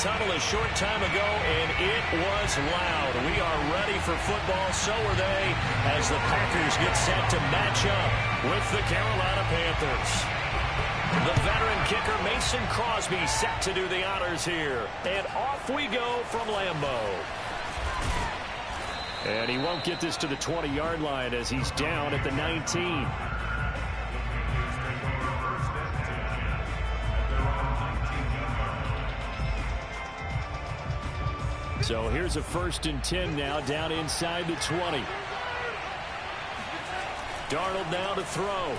tunnel a short time ago, and it was loud. We are ready for football. So are they, as the Packers get set to match up with the Carolina Panthers. The veteran kicker Mason Crosby set to do the honors here. And off we go from Lambeau. And he won't get this to the 20-yard line as he's down at the 19. So here's a 1st and 10 now, down inside the 20. Darnold now to throw.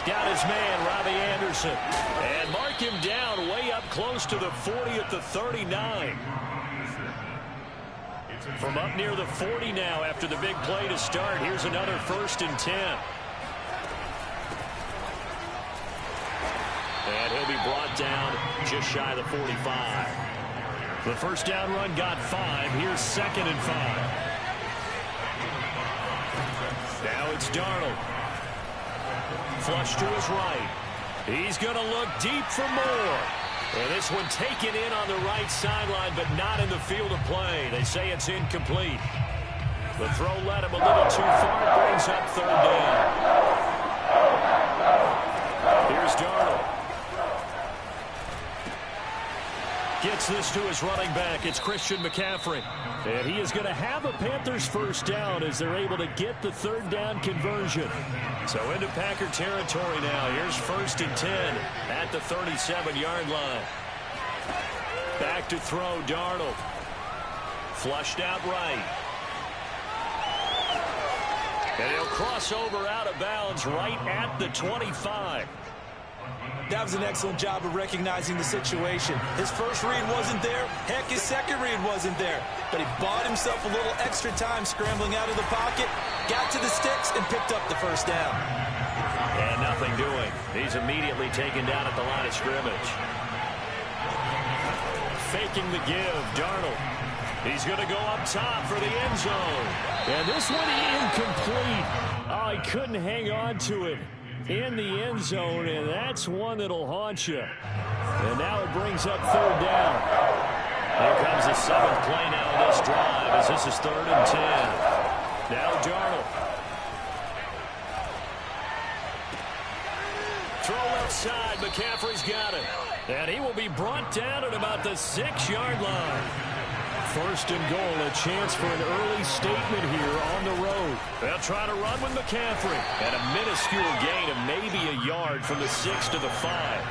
Got his man, Robbie Anderson. And mark him down way up close to the 40 at the 39. From up near the 40 now after the big play to start. Here's another 1st and 10. And he'll be brought down just shy of the 45. The first down run got 5. Here's 2nd and 5. Now it's Darnold. Flush to his right. He's going to look deep for more. And this one taken in on the right sideline, but not in the field of play. They say it's incomplete. The throw led him a little too far. It brings up 3rd down. Here's Darnold. Gets this to his running back. It's Christian McCaffrey. And he is going to have a Panthers 1st down as they're able to get the 3rd down conversion. So into Packer territory now. Here's 1st and 10 at the 37-yard line. Back to throw, Darnold. Flushed out right. And he'll cross over out of bounds right at the 25. That was an excellent job of recognizing the situation. His first read wasn't there. Heck, his second read wasn't there. But he bought himself a little extra time scrambling out of the pocket, got to the sticks, and picked up the 1st down. And nothing doing. He's immediately taken down at the line of scrimmage. Faking the give, Darnold. He's going to go up top for the end zone. And this one incomplete. Oh, he couldn't hang on to it in the end zone, and that's one that'll haunt you. And now it brings up 3rd down. Here comes the 7th play now of this drive as this is 3rd and 10. Now Darnold. Throw outside. McCaffrey's got it. And he will be brought down at about the 6-yard line. 1st and goal, a chance for an early statement here on the road. They'll try to run with McCaffrey. And a minuscule gain of maybe a yard from the 6 to the 5.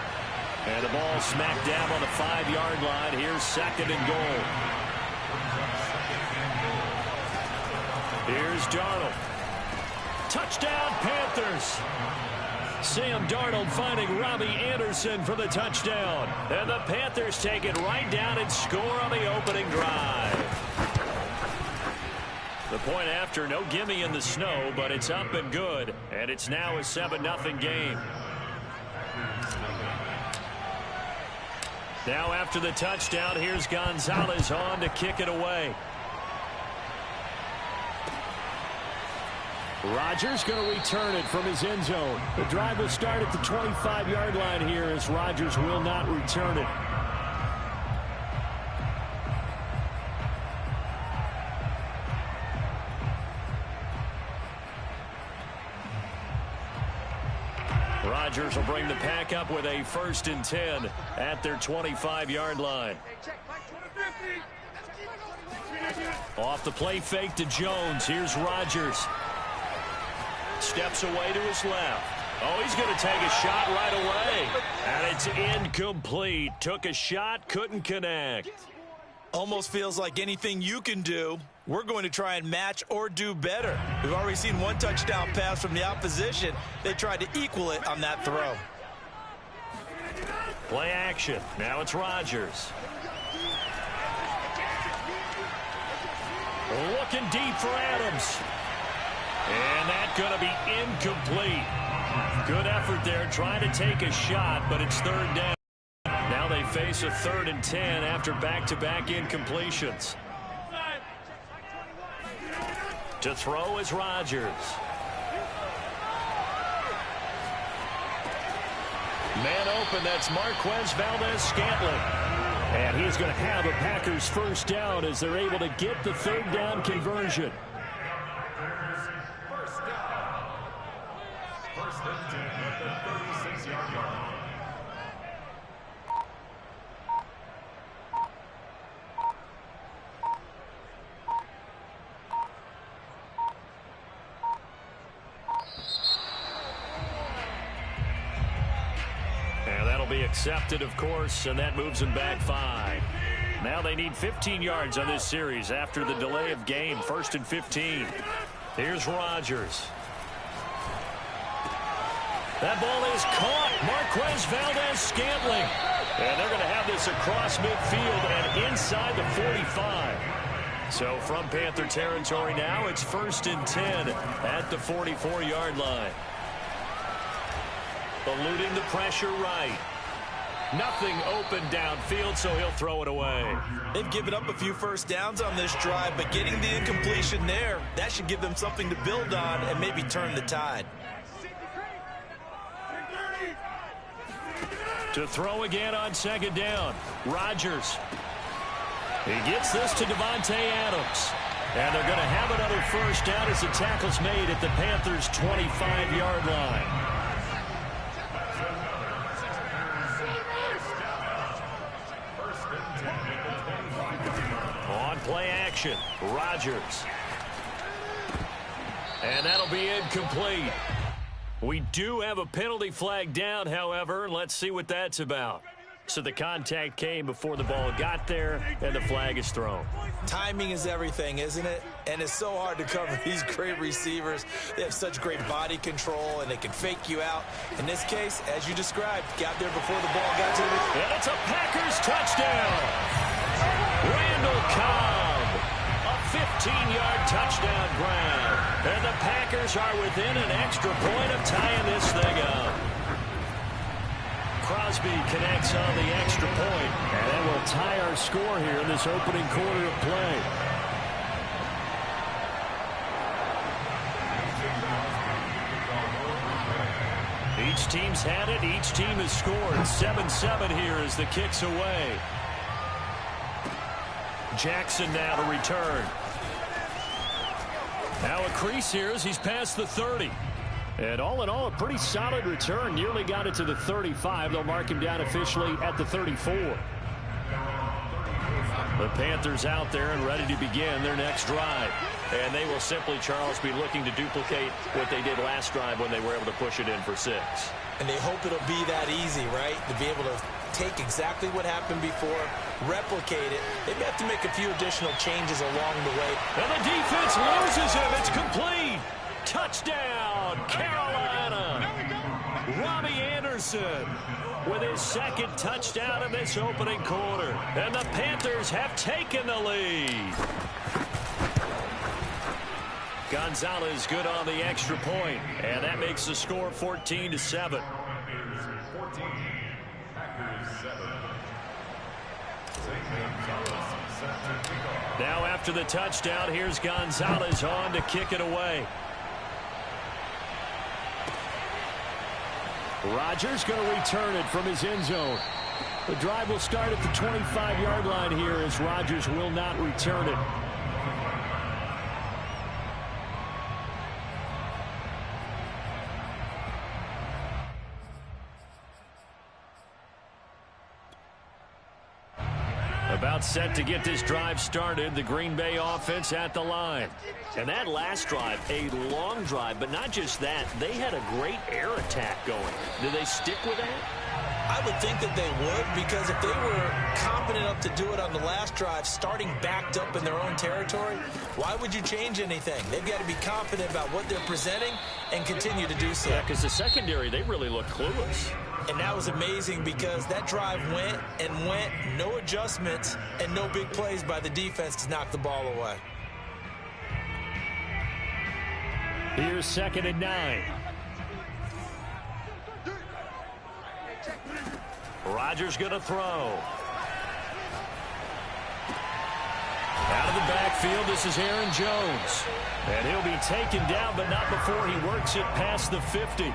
And the ball smacked down on the 5-yard line. Here's 2nd and goal. Here's Darnold. Touchdown, Panthers. Sam Darnold finding Robbie Anderson for the touchdown. And the Panthers take it right down and score on the opening drive. The point after, no gimme in the snow, but it's up and good. And it's now a 7-0 game. Now after the touchdown, here's Gonzalez on to kick it away. Rodgers going to return it from his end zone. The drive will start at the 25-yard line here as Rodgers will not return it. Rodgers will bring the pack up with a 1st and 10 at their 25-yard line. Off the play fake to Jones. Here's Rodgers. Steps away to his left. Oh, he's going to take a shot right away. And it's incomplete. Took a shot, couldn't connect. Almost feels like anything you can do, we're going to try and match or do better. We've already seen one touchdown pass from the opposition. They tried to equal it on that throw. Play action. Now it's Rodgers. Looking deep for Adams. And that's going to be incomplete. Good effort there trying to take a shot, but it's 3rd down. Now they face a 3rd and 10 after back-to-back incompletions. To throw is Rodgers. Man open, that's Marquez Valdez-Scantling. And he's going to have a Packers first down as they're able to get the third down conversion. First and 10 at the 36-yard line. And that'll be accepted, of course, and that moves them back 5. Now they need 15 yards on this series after the delay of game. First and 15. Here's Rodgers. That ball is caught. Marquez Valdez-Scantling. And they're going to have this across midfield and inside the 45. So from Panther territory now, it's first and 10 at the 44-yard line. Eluding the pressure right. Nothing open downfield, so he'll throw it away. They've given up a few first downs on this drive, but getting the incompletion there, that should give them something to build on and maybe turn the tide. To throw again on second down. Rodgers. He gets this to Devontae Adams. And they're going to have another first down as the tackle's made at the Panthers' 25-yard line. On play action, Rodgers. And that'll be incomplete. We do have a penalty flag down, however. Let's see what that's about. So the contact came before the ball got there, and the flag is thrown. Timing is everything, isn't it? And it's so hard to cover these great receivers. They have such great body control, and they can fake you out. In this case, as you described, got there before the ball got to the... And it's a Packers touchdown. Randall Cobb, a 15-yard touchdown grab. And the Packers are within an extra point of tying this thing up. Crosby connects on the extra point, and that will tie our score here in this opening quarter of play. Each team's had it. Each team has scored. 7-7 here as the kick's away. Jackson now to return. Now a crease here as he's past the 30. And all in all, a pretty solid return. Nearly got it to the 35. They'll mark him down officially at the 34. The Panthers out there and ready to begin their next drive. And they will simply, Charles, be looking to duplicate what they did last drive when they were able to push it in for 6. And they hope it'll be that easy, right? To be able to take exactly what happened before, replicate it. They may have to make a few additional changes along the way. And the defense loses him. It's complete. Touchdown, Carolina. Robbie Anderson with his second touchdown in this opening quarter. And the Panthers have taken the lead. Gonzalez good on the extra point, and that makes the score 14-7. Now after the touchdown, here's Gonzalez on to kick it away. Rodgers going to return it from his end zone. The drive will start at the 25-yard line here as Rodgers will not return it. About set to get this drive started, the Green Bay offense at the line. And that last drive, a long drive, but not just that, they had a great air attack going. Do they stick with that? I would think that they would, because if they were confident enough to do it on the last drive, starting backed up in their own territory, why would you change anything? They've got to be confident about what they're presenting and continue to do so. Yeah, because the secondary, they really look clueless. And that was amazing because that drive went and went, no adjustments, and no big plays by the defense to knock the ball away. Here's 2nd and 9. Rodgers going to throw. Out of the backfield, this is Aaron Jones. And he'll be taken down, but not before he works it past the 50.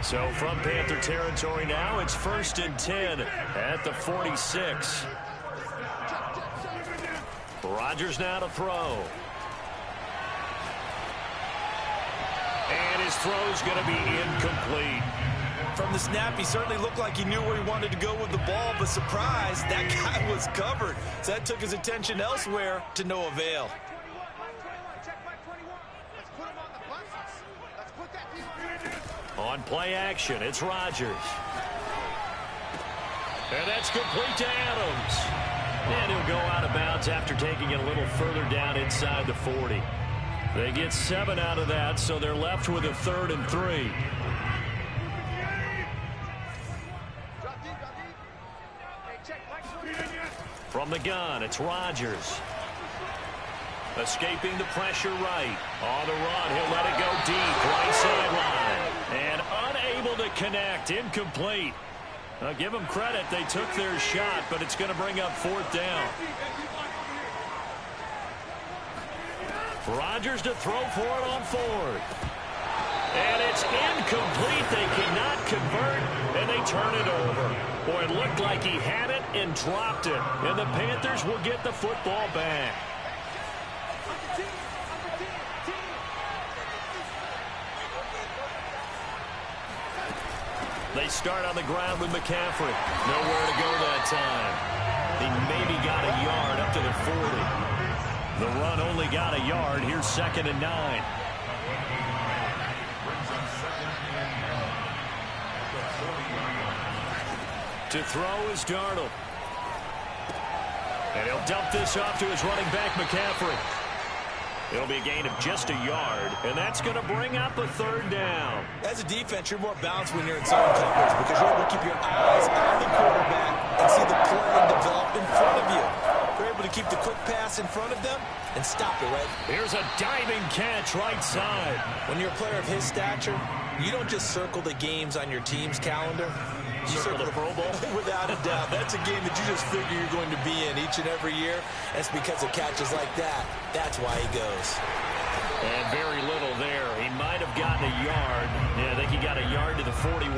So from Panther territory now, it's 1st and 10 at the 46. Rodgers now to throw. And his throw's going to be incomplete. From the snap, he certainly looked like he knew where he wanted to go with the ball, but surprise, that guy was covered. So that took his attention elsewhere to no avail. On play action, it's Rodgers. And that's complete to Adams. And he'll go out of bounds after taking it a little further down inside the 40. They get 7 out of that, so they're left with a 3rd and 3. From the gun, it's Rodgers. Escaping the pressure right. On the run, he'll let it go deep, right sideline. And unable to connect, incomplete. Give them credit, they took their shot, but it's going to bring up 4th down. Rodgers to throw for it on 4th. And it's incomplete. They cannot convert, and they turn it over. Boy, it looked like he had it and dropped it. And the Panthers will get the football back. They start on the ground with McCaffrey. Nowhere to go that time. He maybe got a yard up to the 40. The run only got a yard. Here's 2nd and 9. To throw is Darnold. And he'll dump this off to his running back, McCaffrey. It'll be a gain of just a yard, and that's going to bring up a 3rd down. As a defense, you're more balanced when you're in zone coverage because you're able to keep your eyes on the quarterback and see the play develop in front of you. You're able to keep the quick pass in front of them and stop it, right? Here's a diving catch right side. When you're a player of his stature, you don't just circle the games on your team's calendar. You circle the Pro Bowl? Without a doubt. That's a game that you just figure you're going to be in each and every year. That's because of catches like that. That's why he goes. And very little there. He might have gotten a yard. Yeah, I think he got a yard to the 41.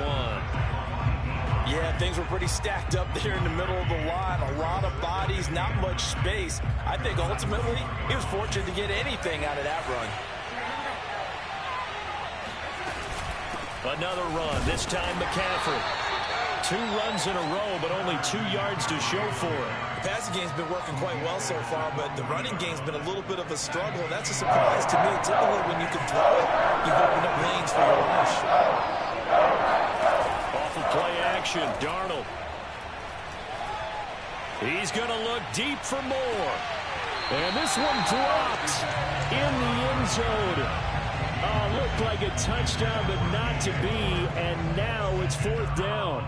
Yeah, things were pretty stacked up there in the middle of the line. A lot of bodies, not much space. I think ultimately he was fortunate to get anything out of that run. Another run, this time McCaffrey. 2 runs in a row, but only 2 yards to show for it. The passing game's been working quite well so far, but the running game's been a little bit of a struggle. That's a surprise to me. Typically, when you can throw it, you've opened up lanes for your rush. Off of play action, Darnold. He's going to look deep for more. And this one dropped in the end zone. Looked like a touchdown, but not to be. And now it's 4th down.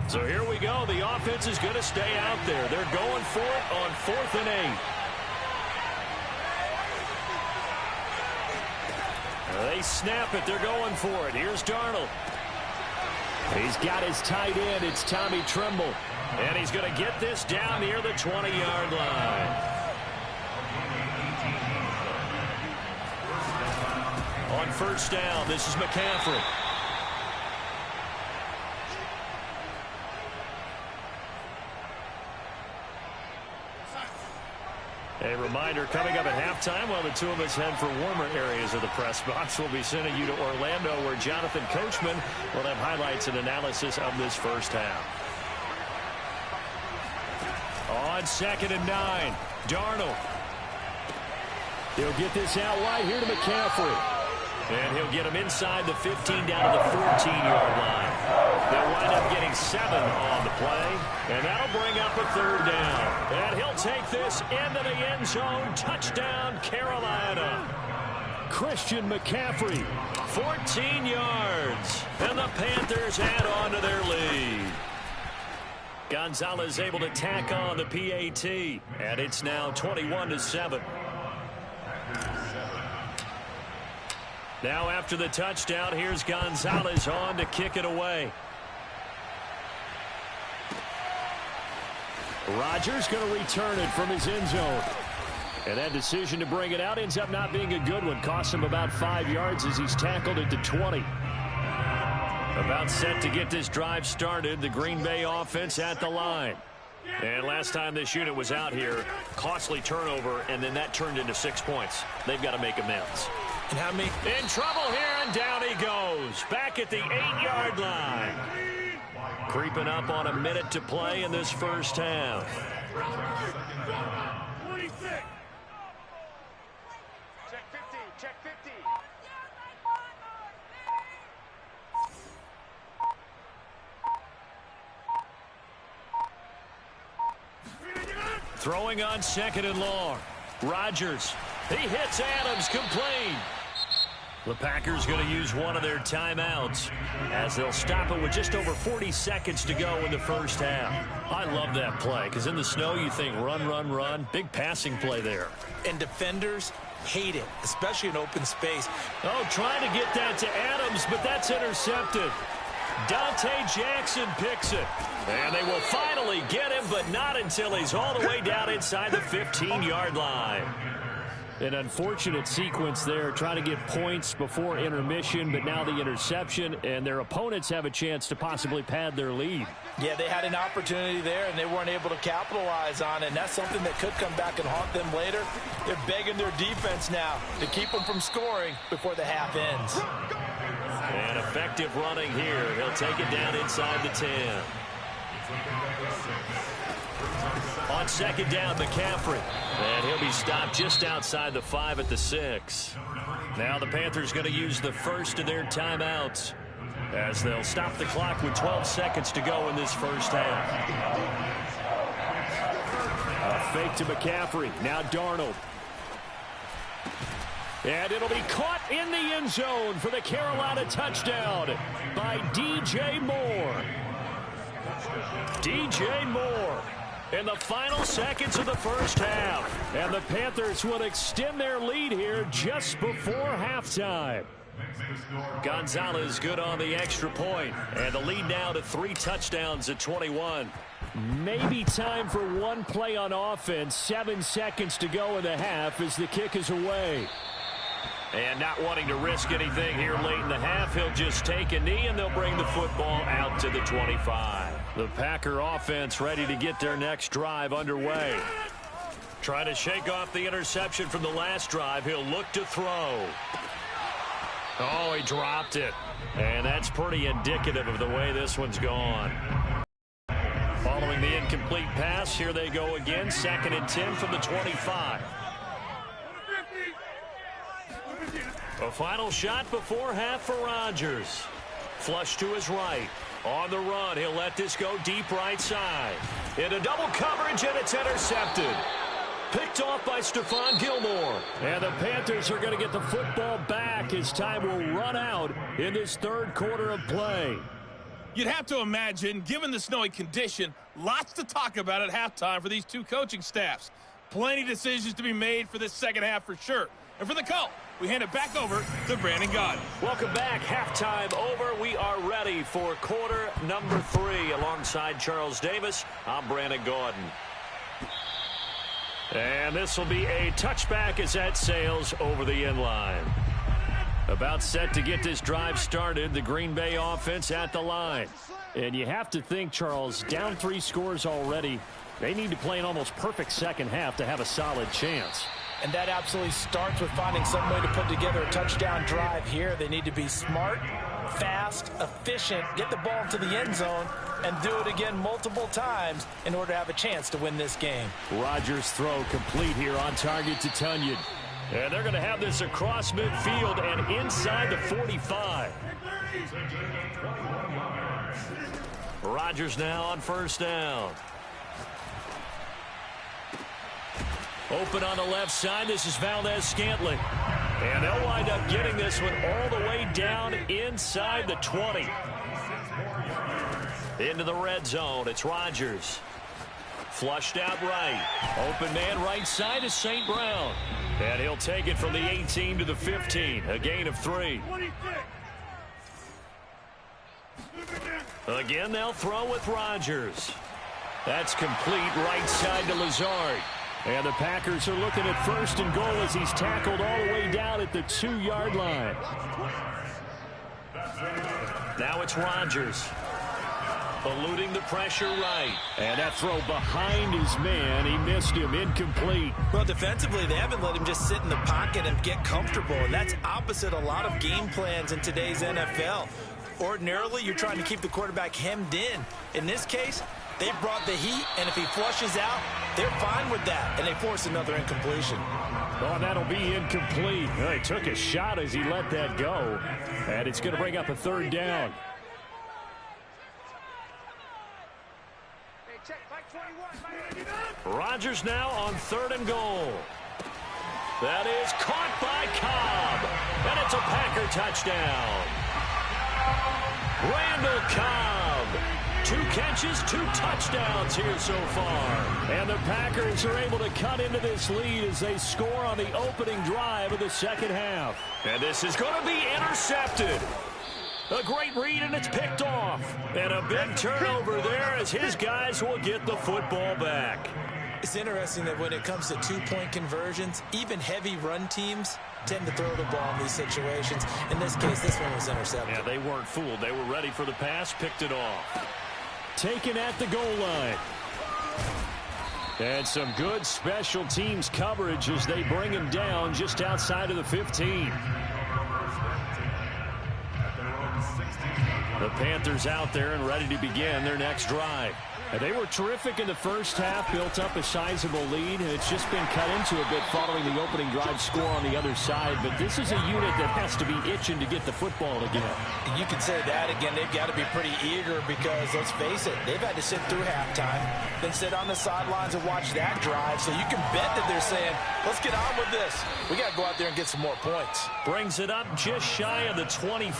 So here we go. The offense is going to stay out there. They're going for it on 4th and 8. They snap it. They're going for it. Here's Darnold. He's got his tight end. It's Tommy Tremble. And he's going to get this down near the 20-yard line. On 1st down, this is McCaffrey. A reminder, coming up at halftime, while the two of us head for warmer areas of the press box, we'll be sending you to Orlando, where Jonathan Coachman will have highlights and analysis of this first half. On 2nd and 9, Darnold. He'll get this out wide here to McCaffrey. And he'll get him inside the 15 down to the 14-yard line. They'll wind up getting 7 on the play, and that'll bring up a 3rd down. And he'll take this into the end zone. Touchdown, Carolina. Christian McCaffrey, 14 yards. And the Panthers add on to their lead. Gonzalez able to tack on the PAT, and it's now 21-7. Now after the touchdown, here's Gonzalez on to kick it away. Rodgers going to return it from his end zone. And that decision to bring it out ends up not being a good one. Costs him about 5 yards as he's tackled at the 20. About set to get this drive started. The Green Bay offense at the line. And last time this unit was out here, costly turnover, and then that turned into 6 points. They've got to make amends. And how many? In trouble here, and down he goes. Back at the 8-yard line. Creeping up on a minute to play in this first half. Check 50, check 50. Throwing on 2nd and long. Rodgers. He hits Adams, complete. The Packers going to use one of their timeouts as they'll stop it with just over 40 seconds to go in the first half. I love that play because in the snow you think run, run, run. Big passing play there. And defenders hate it, especially in open space. Oh, trying to get that to Adams, but that's intercepted. Dante Jackson picks it. And they will finally get him, but not until he's all the way down inside the 15-yard line. An unfortunate sequence there, trying to get points before intermission, but now the interception, and their opponents have a chance to possibly pad their lead. Yeah, they had an opportunity there, and they weren't able to capitalize on it, and that's something that could come back and haunt them later. They're begging their defense now to keep them from scoring before the half ends. And effective running here. He'll take it down inside the 10. On 2nd down, McCaffrey. And he'll be stopped just outside the 5 at the 6. Now the Panthers going to use the first of their timeouts as they'll stop the clock with 12 seconds to go in this first half. A fake to McCaffrey. Now Darnold. And it'll be caught in the end zone for the Carolina touchdown by DJ Moore. DJ Moore in the final seconds of the first half. And the Panthers will extend their lead here just before halftime. Gonzalez good on the extra point. And the lead now to 3 touchdowns at 21. Maybe time for one play on offense. 7 seconds to go in the half as the kick is away. And not wanting to risk anything here late in the half, he'll just take a knee and they'll bring the football out to the 25. The Packer offense ready to get their next drive underway. Trying to shake off the interception from the last drive. He'll look to throw. Oh, he dropped it. And that's pretty indicative of the way this one's gone. Following the incomplete pass, here they go again. 2nd and 10 from the 25. A final shot before half for Rodgers. Flush to his right. On the run, he'll let this go deep right side. Into double coverage, and it's intercepted. Picked off by Stephon Gilmore. And the Panthers are going to get the football back as time will run out in this third quarter of play. You'd have to imagine, given the snowy condition, lots to talk about at halftime for these two coaching staffs. Plenty of decisions to be made for this second half for sure. And for the call, we hand it back over to Brandon Gaudin. Welcome back. Halftime over. We are ready for quarter number 3. Alongside Charles Davis, I'm Brandon Gaudin. And this will be a touchback as that sails over the end line. About set to get this drive started. The Green Bay offense at the line. And you have to think, Charles, down 3 scores already. They need to play an almost perfect second half to have a solid chance. And that absolutely starts with finding some way to put together a touchdown drive here. They need to be smart, fast, efficient, get the ball to the end zone, and do it again multiple times in order to have a chance to win this game. Rodgers' throw complete here on target to Tunyon. And they're going to have this across midfield and inside the 45. Rodgers now on first down. Open on the left side. This is Valdez-Scantling. And they'll wind up getting this one all the way down inside the 20. Into the red zone. It's Rodgers. Flushed out right. Open man right side is St. Brown. And he'll take it from the 18 to the 15. A gain of 3. Again, they'll throw with Rodgers. That's complete right side to Lazard. And the Packers are looking at 1st and goal as he's tackled all the way down at the 2-yard line. Now it's Rodgers. Eluding the pressure right. And that throw behind his man. He missed him. Incomplete. Well, defensively, they haven't let him just sit in the pocket and get comfortable. And that's opposite a lot of game plans in today's NFL. Ordinarily, you're trying to keep the quarterback hemmed in. In this case, they brought the heat, and if he flushes out, they're fine with that. And they force another incompletion. Oh, that'll be incomplete. Well, he took a shot as he let that go. And it's going to bring up a 3rd down. Rodgers now on 3rd and goal. That is caught by Cobb. And it's a Packer touchdown. Randall Cobb. 2 catches, 2 touchdowns here so far. And the Packers are able to cut into this lead as they score on the opening drive of the 2nd half. And this is going to be intercepted. A great read, and it's picked off. And a big turnover there as his guys will get the football back. It's interesting that when it comes to 2-point conversions, even heavy run teams tend to throw the ball in these situations. In this case, this one was intercepted. Yeah, they weren't fooled. They were ready for the pass, picked it off. Taken at the goal line. And some good special teams coverage as they bring him down just outside of the 15. The Panthers out there and ready to begin their next drive. And they were terrific in the first half, built up a sizable lead, and it's just been cut into a bit following the opening drive score on the other side. But this is a unit that has to be itching to get the football again. You can say that again. They've got to be pretty eager because, let's face it, they've had to sit through halftime, then sit on the sidelines and watch that drive. So you can bet that they're saying, let's get on with this. We got to go out there and get some more points. Brings it up just shy of the 25.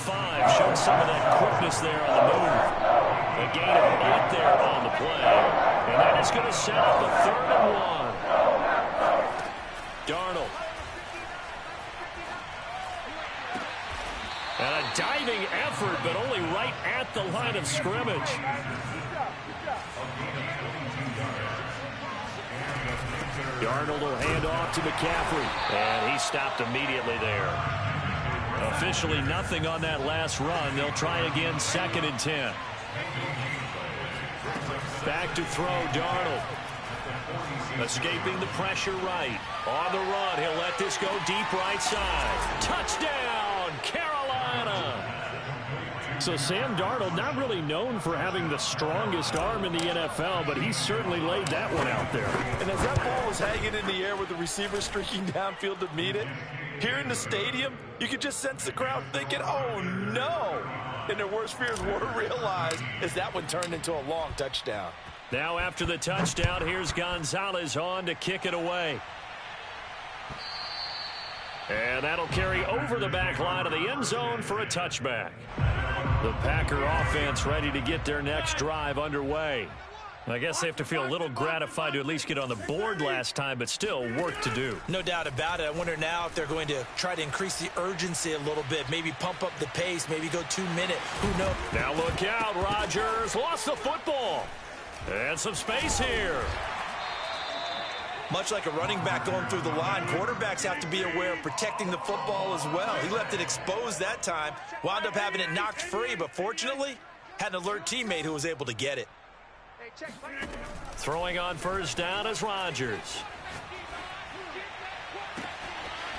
Showed some of that quickness there on the move. A gain of 8 there on the play. And that is going to set up a 3rd and 1. Darnold. And a diving effort, but only right at the line of scrimmage. Darnold will hand off to McCaffrey. And he stopped immediately there. Officially nothing on that last run. They'll try again, 2nd and 10. Back to throw, Darnold. Escaping the pressure right. On the run, he'll let this go deep right side. Touchdown, Carolina! So Sam Darnold, not really known for having the strongest arm in the NFL, but he certainly laid that one out there. And as that ball was hanging in the air with the receiver streaking downfield to meet it, here in the stadium, you could just sense the crowd thinking, oh no! And their worst fears were realized as that one turned into a long touchdown. Now after the touchdown, here's Gonzalez on to kick it away. And that'll carry over the back line of the end zone for a touchback. The Packer offense ready to get their next drive underway. I guess they have to feel a little gratified to at least get on the board last time, but still work to do. No doubt about it. I wonder now if they're going to try to increase the urgency a little bit, maybe pump up the pace, maybe go 2-minute. Who knows? Now look out, Rodgers lost the football. And some space here. Much like a running back going through the line, quarterbacks have to be aware of protecting the football as well. He left it exposed that time, wound up having it knocked free, but fortunately, had an alert teammate who was able to get it. Throwing on 1st down is Rodgers.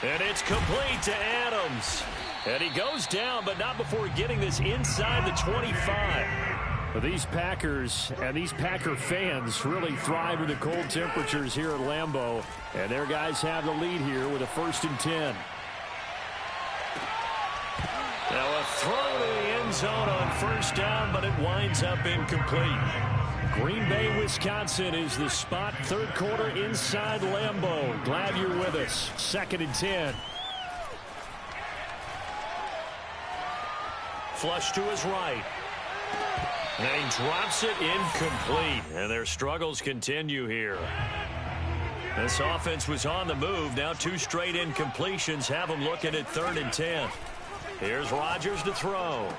And it's complete to Adams. And he goes down, but not before getting this inside the 25. These Packers and these Packer fans really thrive in the cold temperatures here at Lambeau. And their guys have the lead here with a 1st and 10. Now a throw to the end zone on 1st down, but it winds up incomplete. Green Bay, Wisconsin is the spot. 3rd quarter inside Lambeau. Glad you're with us. 2nd and 10. Flush to his right. And he drops it incomplete. And their struggles continue here. This offense was on the move. Now 2 straight incompletions have them looking at 3rd and 10. Here's Rodgers to throw.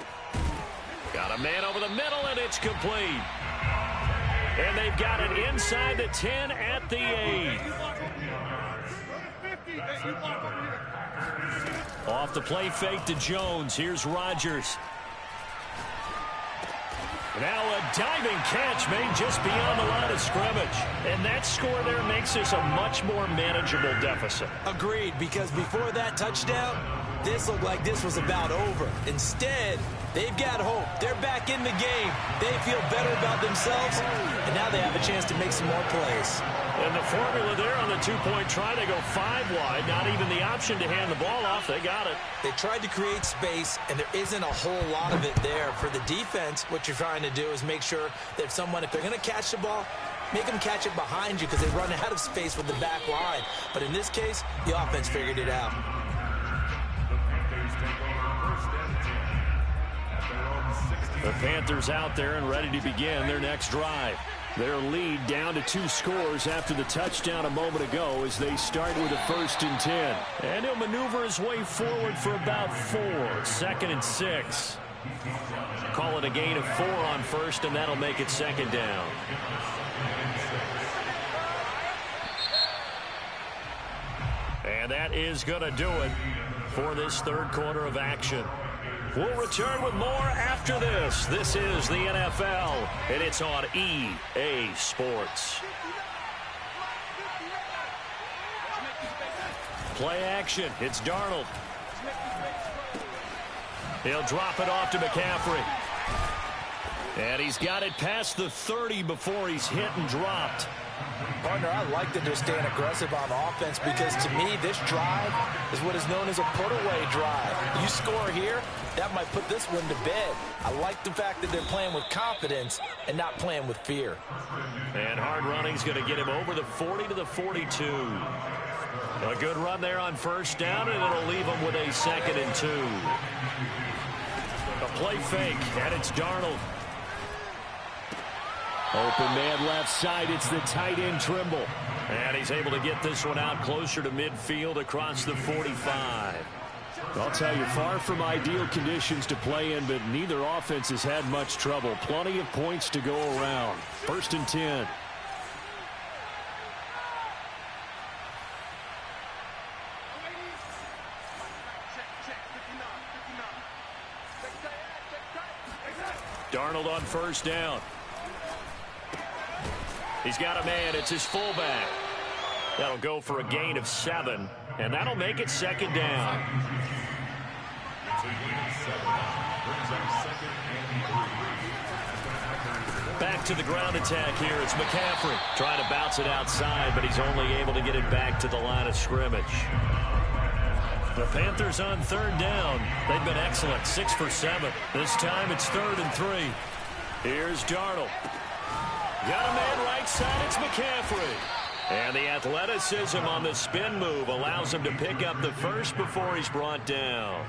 Got a man over the middle, and it's complete. And they've got it inside the 10 at the 8. Off the play fake to Jones. Here's Rodgers. Now a diving catch made just beyond the line of scrimmage. And that score there makes this a much more manageable deficit. Agreed, because before that touchdown, this looked like this was about over. Instead, they've got hope. They're back in the game. They feel better about themselves, and now they have a chance to make some more plays. And the formula there on the two-point try, they go 5 wide. Not even the option to hand the ball off. They got it. They tried to create space, and there isn't a whole lot of it there. For the defense, what you're trying to do is make sure that if they're going to catch the ball, make them catch it behind you because they run out of space with the back line. But in this case, the offense figured it out. The Panthers out there and ready to begin their next drive. Their lead down to 2 scores after the touchdown a moment ago as they start with a 1st and 10. And he'll maneuver his way forward for about 4. 2nd and 6. Call it a gain of 4 on 1st, and that'll make it 2nd down. And that is going to do it for this 3rd quarter of action. We'll return with more after this. This is the NFL, and it's on EA Sports. Play action. It's Darnold. He'll drop it off to McCaffrey. And he's got it past the 30 before he's hit and dropped. Partner, I like that they're staying aggressive on offense because, to me, this drive is what is known as a put-away drive. You score here, that might put this one to bed. I like the fact that they're playing with confidence and not playing with fear. And hard running's going to get him over the 40 to the 42. A good run there on 1st down, and it'll leave him with a 2nd and 2. A play fake, and it's Darnold. Open man left side. It's the tight end Trimble. And he's able to get this one out closer to midfield across the 45. I'll tell you, far from ideal conditions to play in, but neither offense has had much trouble. Plenty of points to go around. 1st and 10. Darnold on 1st down. He's got a man. It's his fullback. That'll go for a gain of 7, and that'll make it 2nd down. Back to the ground attack here. It's McCaffrey trying to bounce it outside, but he's only able to get it back to the line of scrimmage. The Panthers on 3rd down. They've been excellent, 6 for 7. This time it's 3rd and 3. Here's Darnold. Got a man right side. It's McCaffrey. And the athleticism on the spin move allows him to pick up the 1st before he's brought down.